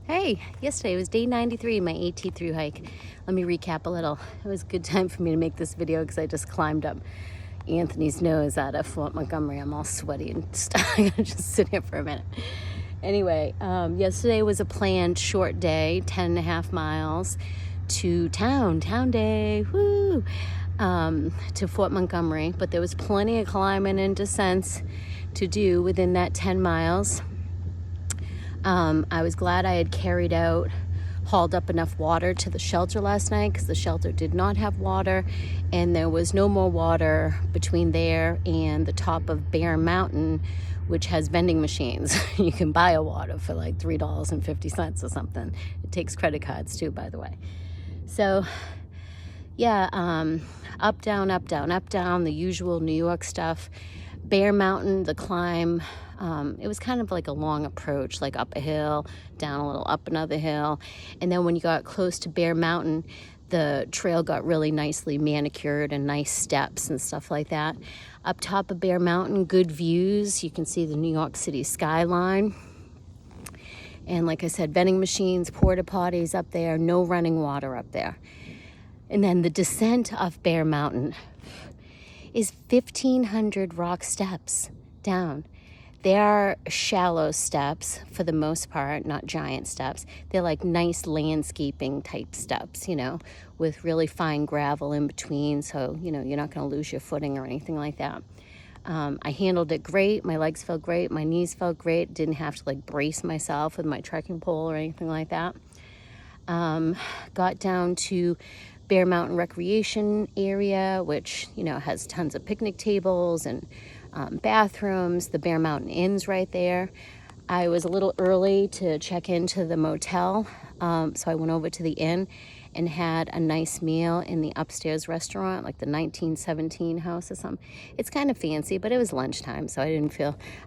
Hey, yesterday was day 93, my AT through hike. Let me recap a little. It was a good time for me to make this video because I just climbed up Anthony's nose out of Fort Montgomery. I'm all sweaty and stuff. I gotta just sit here for a minute. Anyway, yesterday was a planned short day, 10.5 miles to town day, woo, to Fort Montgomery. But there was plenty of climbing and descents to do within that 10 miles. I was glad I had hauled up enough water to the shelter last night because the shelter did not have water, and there was no more water between there and the top of Bear Mountain, which has vending machines. You can buy a water for like $3.50 or something. It takes credit cards too, by the way. So yeah, up, down, up, down, up, down, the usual New York stuff. Bear Mountain, the climb, it was kind of like a long approach, like up a hill, down a little, up another hill. And then when you got close to Bear Mountain, the trail got really nicely manicured and nice steps and stuff like that. Up top of Bear Mountain, good views. You can see the New York City skyline. And like I said, vending machines, porta potties up there, no running water up there. And then the descent of Bear Mountain is 1,500 rock steps down. They are shallow steps for the most part, not giant steps. They're like nice landscaping type steps, with really fine gravel in between. So, you're not going to lose your footing or anything like that. I handled it great. My legs felt great. My knees felt great. Didn't have to brace myself with my trekking pole or anything like that. Got down to Bear Mountain Recreation Area, which, has tons of picnic tables and bathrooms. The Bear Mountain Inn's right there. I was a little early to check into the motel, so I went over to the inn and had a nice meal in the upstairs restaurant, like the 1917 house or something. It's kind of fancy, but it was lunchtime, so I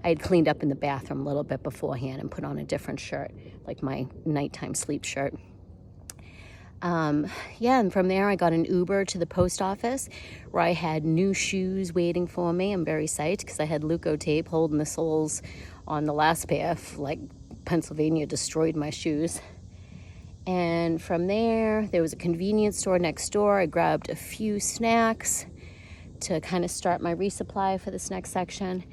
had cleaned up in the bathroom a little bit beforehand and put on a different shirt, like my nighttime sleep shirt. And from there I got an Uber to the post office where I had new shoes waiting for me. I'm very psyched because I had Luco tape holding the soles on the last pair, like Pennsylvania destroyed my shoes. And from there was a convenience store next door. I grabbed a few snacks to kind of start my resupply for this next section.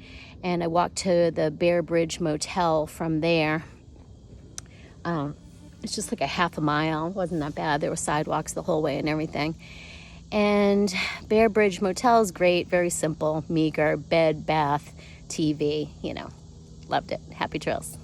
And I walked to the Bear Bridge Motel from there. It's just like a half a mile. It wasn't that bad. There were sidewalks the whole way and everything. And Bear Bridge Motel is great, very simple, meager, bed, bath, TV, loved it. Happy trails.